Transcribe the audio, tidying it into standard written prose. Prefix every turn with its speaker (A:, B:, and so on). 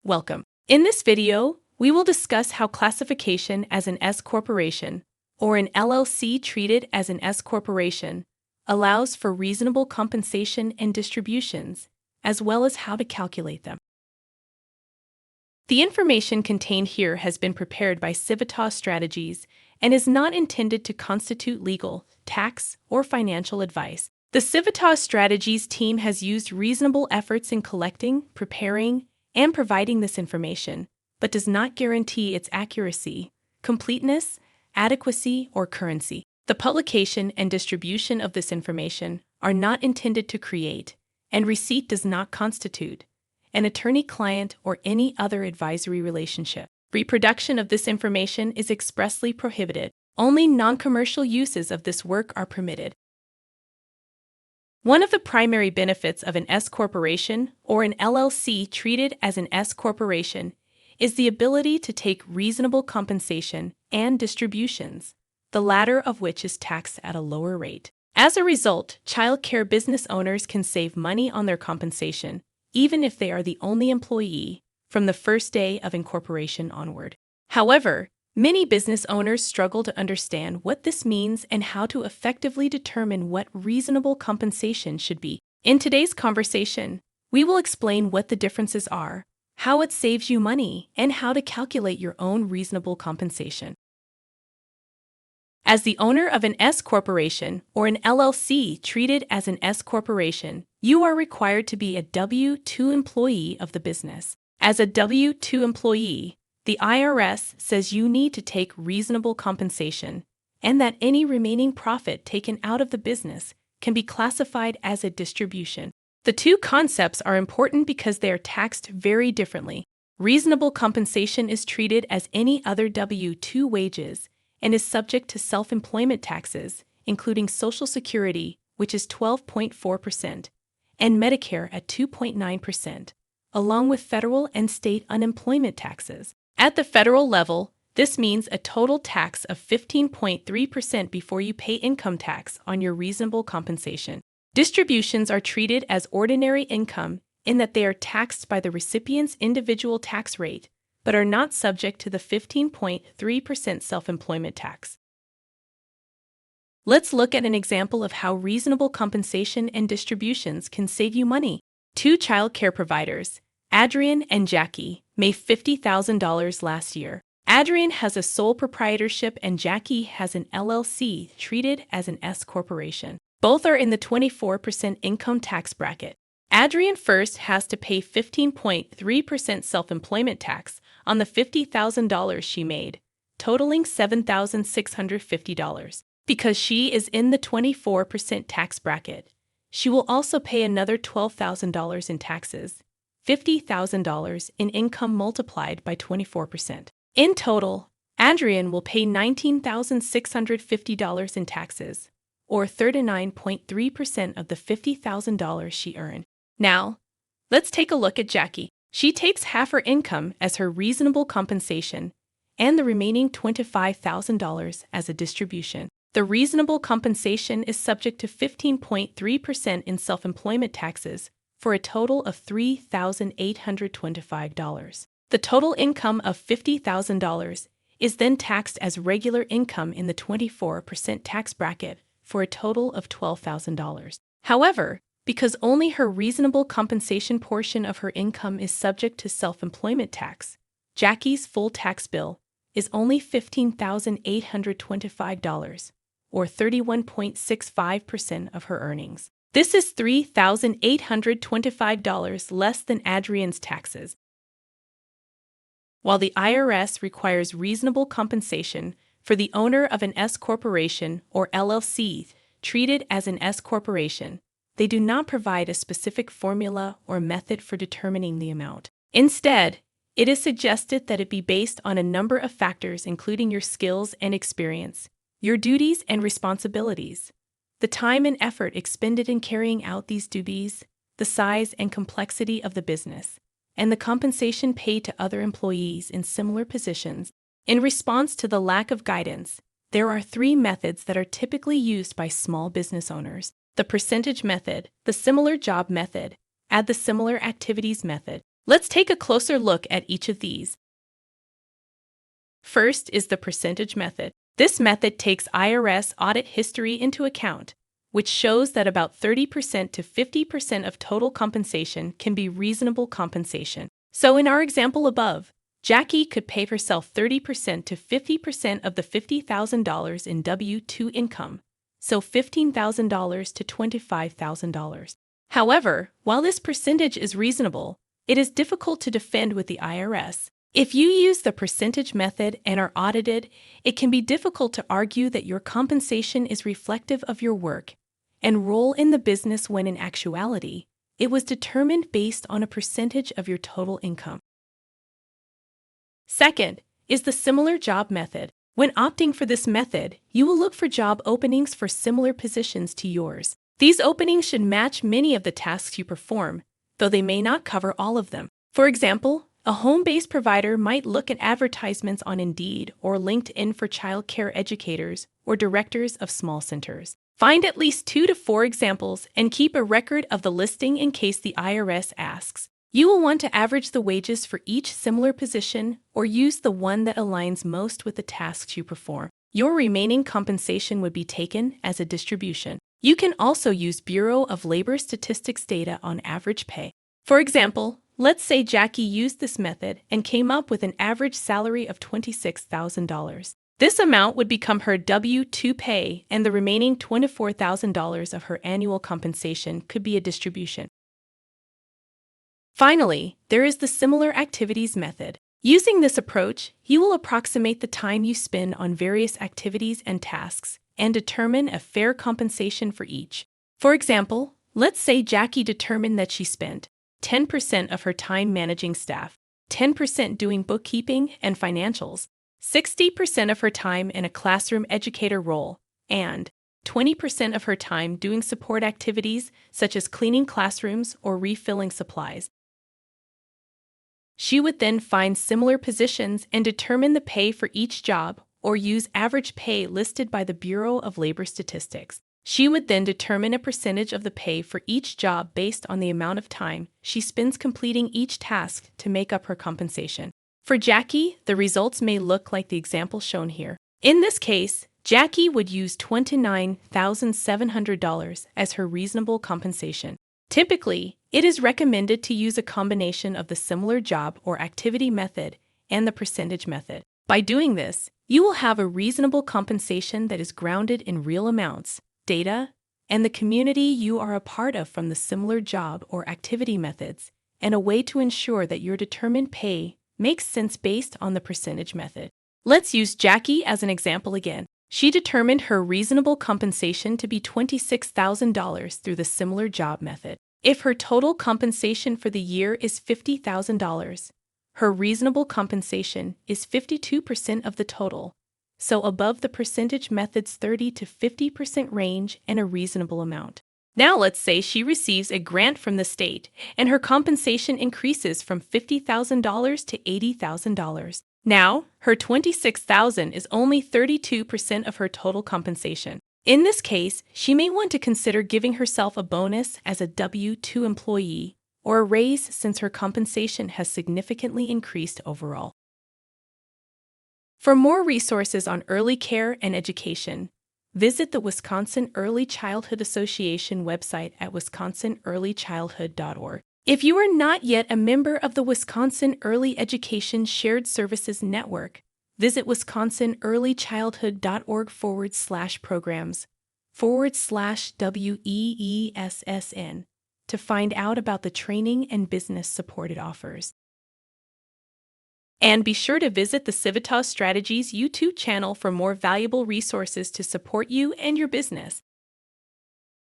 A: Welcome. In this video, we will discuss how classification as an S corporation or an LLC treated as an S corporation allows for reasonable compensation and distributions, as well as how to calculate them. The information contained here has been prepared by Civitas Strategies and is not intended to constitute legal, tax, or financial advice. The Civitas Strategies team has used reasonable efforts in collecting, preparing, and providing this information, but does not guarantee its accuracy, completeness, adequacy, or currency. The publication and distribution of this information are not intended to create, and receipt does not constitute, an attorney-client or any other advisory relationship. Reproduction of this information is expressly prohibited. Only non-commercial uses of this work are permitted. One of the primary benefits of an S corporation or an LLC treated as an S corporation is the ability to take reasonable compensation and distributions, the latter of which is taxed at a lower rate. As a result, childcare business owners can save money on their compensation, even if they are the only employee, from the first day of incorporation onward. However, many business owners struggle to understand what this means and how to effectively determine what reasonable compensation should be. In today's conversation, we will explain what the differences are, how it saves you money, and how to calculate your own reasonable compensation. As the owner of an S corporation or an LLC treated as an S corporation, you are required to be a W-2 employee of the business. As a W-2 employee, the IRS says you need to take reasonable compensation and that any remaining profit taken out of the business can be classified as a distribution. The two concepts are important because they are taxed very differently. Reasonable compensation is treated as any other W-2 wages and is subject to self-employment taxes, including Social Security, which is 12.4%, and Medicare at 2.9%, along with federal and state unemployment taxes. At the federal level, this means a total tax of 15.3% before you pay income tax on your reasonable compensation. Distributions are treated as ordinary income in that they are taxed by the recipient's individual tax rate, but are not subject to the 15.3% self-employment tax. Let's look at an example of how reasonable compensation and distributions can save you money. Two child care providers, Adrian and Jackie, made $50,000 last year. Adrian has a sole proprietorship and Jackie has an LLC treated as an S corporation. Both are in the 24% income tax bracket. Adrian first has to pay 15.3% self-employment tax on the $50,000 she made, totaling $7,650. Because she is in the 24% tax bracket, she will also pay another $12,000 in taxes, $50,000 in income multiplied by 24%. In total, Adrian will pay $19,650 in taxes, or 39.3% of the $50,000 she earned. Now, let's take a look at Jackie. She takes half her income as her reasonable compensation and the remaining $25,000 as a distribution. The reasonable compensation is subject to 15.3% in self-employment taxes for a total of $3,825. The total income of $50,000 is then taxed as regular income in the 24% tax bracket for a total of $12,000. However, because only her reasonable compensation portion of her income is subject to self-employment tax, Jackie's full tax bill is only $15,825, or 31.65% of her earnings. This is $3,825 less than Adrian's taxes. While the IRS requires reasonable compensation for the owner of an S corporation or LLC treated as an S corporation, they do not provide a specific formula or method for determining the amount. Instead, it is suggested that it be based on a number of factors including your skills and experience, your duties and responsibilities, the time and effort expended in carrying out these duties, the size and complexity of the business, and the compensation paid to other employees in similar positions. In response to the lack of guidance, there are three methods that are typically used by small business owners: the percentage method, the similar job method, and the similar activities method. Let's take a closer look at each of these. First is the percentage method. This method takes IRS audit history into account, which shows that about 30% to 50% of total compensation can be reasonable compensation. So in our example above, Jackie could pay herself 30% to 50% of the $50,000 in W-2 income, so $15,000 to $25,000. However, while this percentage is reasonable, it is difficult to defend with the IRS. If you use the percentage method and are audited, it can be difficult to argue that your compensation is reflective of your work and role in the business when in actuality, it was determined based on a percentage of your total income. Second is the similar job method. When opting for this method, you will look for job openings for similar positions to yours. These openings should match many of the tasks you perform, though they may not cover all of them. For example, a home-based provider might look at advertisements on Indeed or LinkedIn for child care educators or directors of small centers. Find at least 2 to 4 examples and keep a record of the listing in case the IRS asks. You will want to average the wages for each similar position or use the one that aligns most with the tasks you perform. Your remaining compensation would be taken as a distribution. You can also use Bureau of Labor Statistics data on average pay. For example, let's say Jackie used this method and came up with an average salary of $26,000. This amount would become her W-2 pay, and the remaining $24,000 of her annual compensation could be a distribution. Finally, there is the similar activities method. Using this approach, you will approximate the time you spend on various activities and tasks and determine a fair compensation for each. For example, let's say Jackie determined that she spent 10% of her time managing staff, 10% doing bookkeeping and financials, 60% of her time in a classroom educator role, and 20% of her time doing support activities such as cleaning classrooms or refilling supplies. She would then find similar positions and determine the pay for each job or use average pay listed by the Bureau of Labor Statistics. She would then determine a percentage of the pay for each job based on the amount of time she spends completing each task to make up her compensation. For Jackie, the results may look like the example shown here. In this case, Jackie would use $29,700 as her reasonable compensation. Typically, it is recommended to use a combination of the similar job or activity method and the percentage method. By doing this, you will have a reasonable compensation that is grounded in real amounts, data, and the community you are a part of from the similar job or activity methods, and a way to ensure that your determined pay makes sense based on the percentage method. Let's use Jackie as an example again. She determined her reasonable compensation to be $26,000 through the similar job method. If her total compensation for the year is $50,000, her reasonable compensation is 52% of the total, so above the percentage method's 30 to 50% range and a reasonable amount. Now let's say she receives a grant from the state and her compensation increases from $50,000 to $80,000. Now, her $26,000 is only 32% of her total compensation. In this case, she may want to consider giving herself a bonus as a W-2 employee or a raise since her compensation has significantly increased overall. For more resources on early care and education, visit the Wisconsin Early Childhood Association website at wisconsinearlychildhood.org. If you are not yet a member of the Wisconsin Early Education Shared Services Network, visit wisconsinearlychildhood.org/programs/WEESSN to find out about the training and business support it offers. And be sure to visit the Civitas Strategies YouTube channel for more valuable resources to support you and your business.